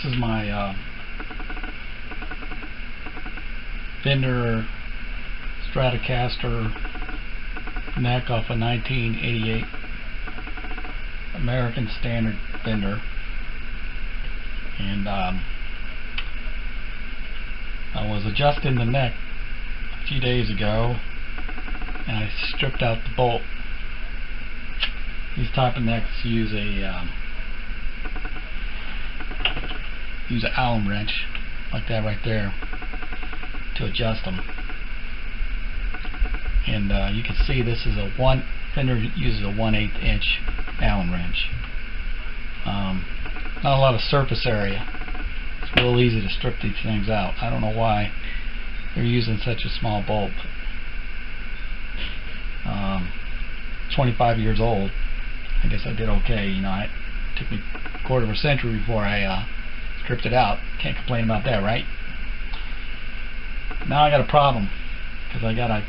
is my Fender Stratocaster neck off a 1988 American Standard Fender, and I was adjusting the neck a few days ago, and I stripped out the bolt. These type of necks use an Allen wrench like that right there to adjust them. And you can see this is Fender uses a 1/8 inch Allen wrench. Not a lot of surface area. It's real easy to strip these things out. I don't know why they're using such a small bolt. 25 years old. I guess I did okay. You know, it took me a quarter of a century before I stripped it out. Can't complain about that, right? Now I got a problem, because I gotta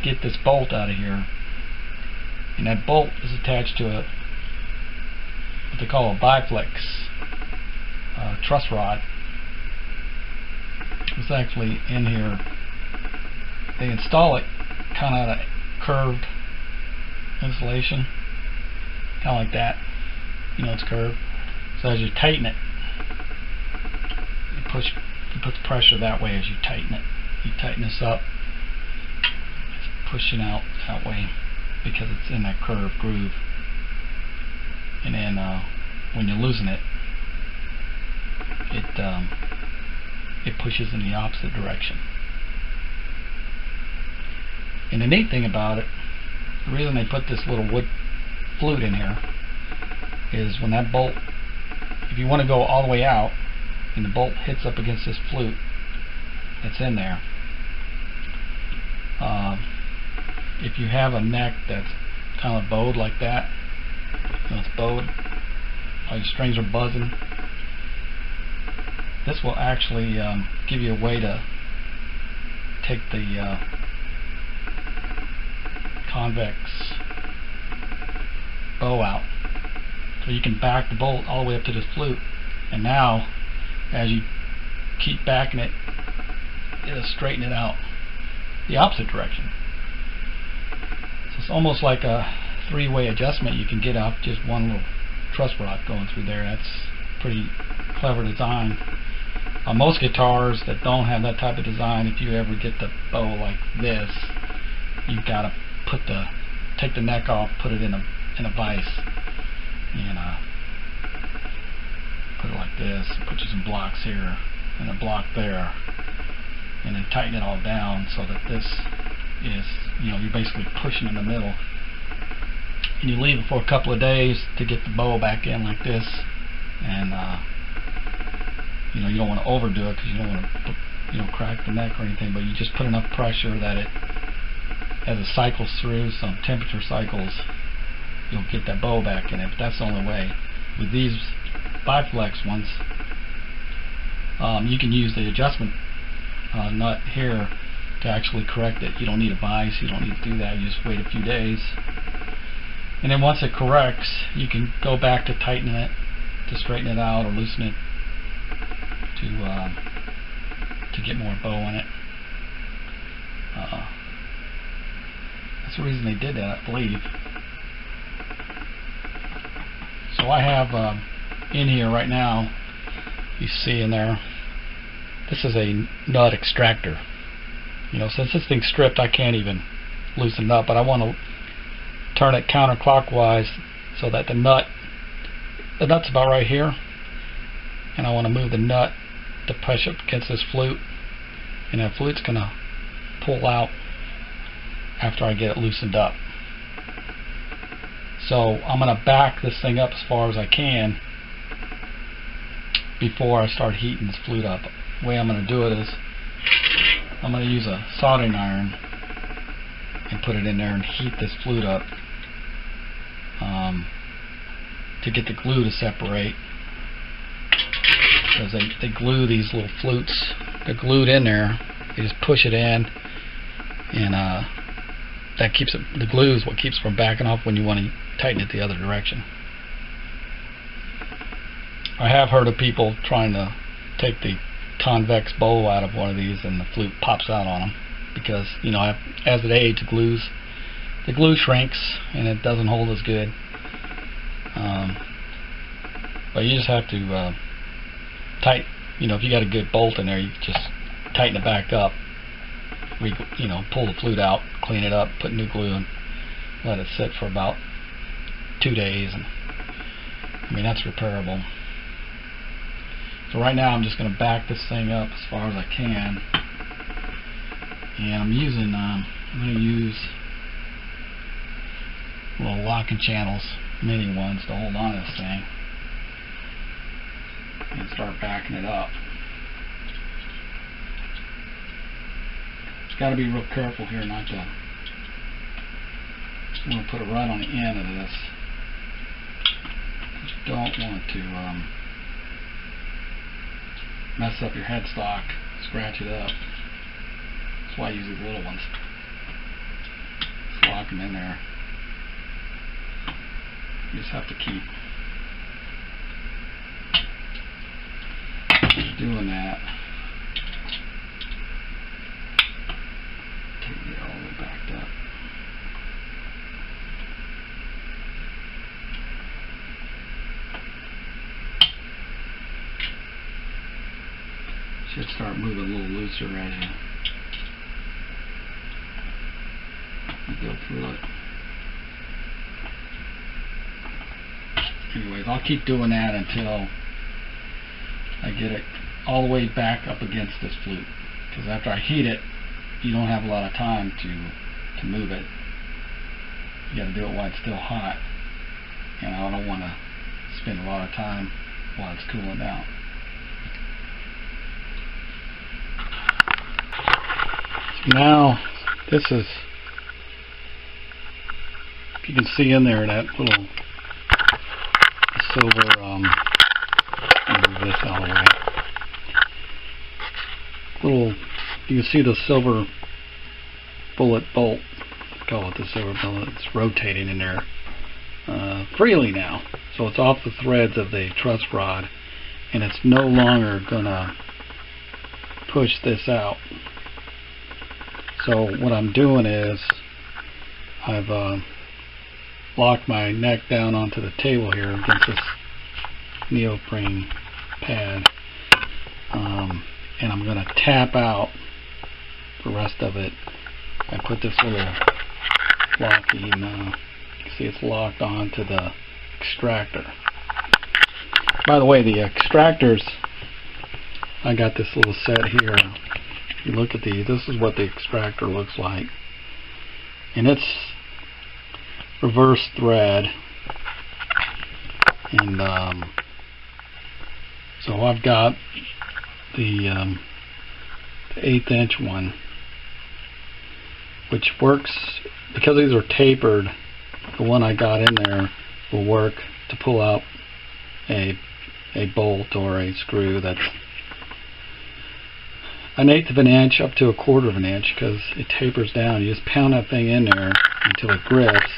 get this bolt out of here, and that bolt is attached to what they call a biflex truss rod. It's actually in here. They install it kind of at a curved insulation, kind of like that. You know, it's curved. So as you tighten it, you put the pressure that way as you tighten it. You tighten this up, it's pushing out that way because it's in that curved groove. And then when you loosen it, it pushes in the opposite direction. And the neat thing about it, the reason they put this little wood flute in here is when that bolt, if you want to go all the way out and the bolt hits up against this flute that's in there, if you have a neck that's kind of bowed like that, you know, it's bowed, all your strings are buzzing, this will actually give you a way to take the convex bow out, so you can back the bolt all the way up to this flute, and now as you keep backing it, it'll straighten it out the opposite direction. So it's almost like a three-way adjustment you can get out just one little truss rod going through there. That's pretty clever design. Most guitars that don't have that type of design, if you ever get the bow like this, you've got to take the neck off, put it in a vise, and put it like this, put you some blocks here and a block there, and then tighten it all down so that this is, you know, you're basically pushing in the middle, and you leave it for a couple of days to get the bow back in like this. And you know, you don't want to overdo it because you don't want to, you know, crack the neck or anything, but you just put enough pressure that it, as it cycles through some temperature cycles, you'll get that bow back in it. But that's the only way. With these biflex ones, you can use the adjustment nut here to actually correct it. You don't need a vise, you don't need to do that, you just wait a few days, and then once it corrects, you can go back to tightening it, to straighten it out or loosen it to get more bow in it. That's the reason they did that, I believe. So I have in here right now, you see in there, this is a nut extractor. You know, since this thing's stripped, I can't even loosen it up, but I want to turn it counterclockwise so that the nut's about right here, and I want to move the nut to push up against this flute, and that flute's going to pull out after I get it loosened up. So I'm going to back this thing up as far as I can before I start heating this flute up. The way I'm going to do it is I'm going to use a soldering iron and put it in there and heat this flute up to get the glue to separate, because they glue these little flutes. They're glued in there. You just push it in, and that keeps it. The glue is what keeps it from backing off when you want to tighten it the other direction. I have heard of people trying to take the convex bowl out of one of these and the flute pops out on them because, you know, as it ages, the glue shrinks and it doesn't hold as good. But you just have to tighten. You know, if you got a good bolt in there, you just tighten it back up. You know, pull the flute out, clean it up, put new glue, and let it sit for about 2 days. And I mean, that's repairable. So right now, I'm just going to back this thing up as far as I can, and I'm going to use little locking channels, mini ones, to hold on to this thing and start backing it up. Got to be real careful here not to. I'm going to put it right on the end of this. You don't want to mess up your headstock, scratch it up. That's why I use these little ones. Just lock them in there. You just have to keep doing that. Get all the way backed up. Should start moving a little looser as you go through it. Anyways, I'll keep doing that until I get it all the way back up against this flute, because after I heat it, you don't have a lot of time to move it. You got to do it while it's still hot, and I don't want to spend a lot of time while it's cooling down. So now this is, if you can see in there, that little silver, move this out of the way. Little, you can see the silver bullet bolt, call it the silver bullet, it's rotating in there freely now. So it's off the threads of the truss rod, and it's no longer gonna push this out. So what I'm doing is I've locked my neck down onto the table here against this neoprene pad, and I'm going to tap out the rest of it. I put this little locking, you can see it's locked onto the extractor. By the way, the extractors, I got this little set here. If you look at these, this is what the extractor looks like, and it's reverse thread, and so I've got the 1/8 inch one, which works because these are tapered. The one I got in there will work to pull out a bolt or a screw that's 1/8 of an inch up to 1/4 of an inch, because it tapers down. You just pound that thing in there until it grips.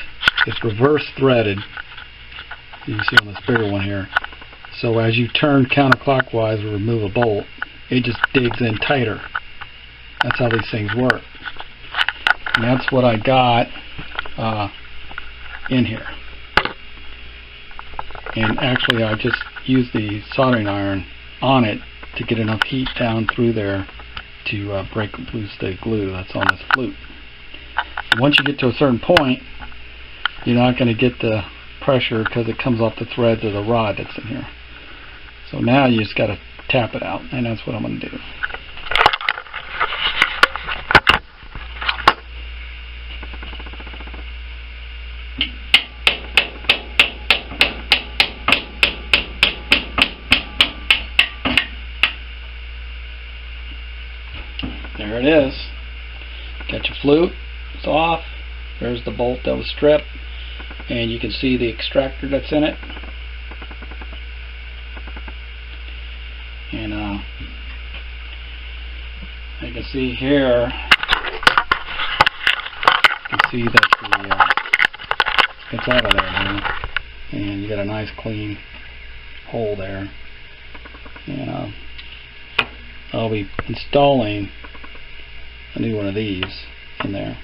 It's reverse threaded. You can see on this bigger one here. So as you turn counterclockwise or remove a bolt, it just digs in tighter. That's how these things work. And that's what I got in here. And actually I just used the soldering iron on it to get enough heat down through there to break loose the glue that's on this flute. Once you get to a certain point, you're not going to get the pressure because it comes off the threads of the rod that's in here. So now you just got to tap it out, and that's what I'm going to do. There it is. Got your flute. It's off. There's the bolt that was stripped, and you can see the extractor that's in it. And you can see here, you can see that it's out of there now, and you got a nice clean hole there. And I'll be installing a new one of these in there.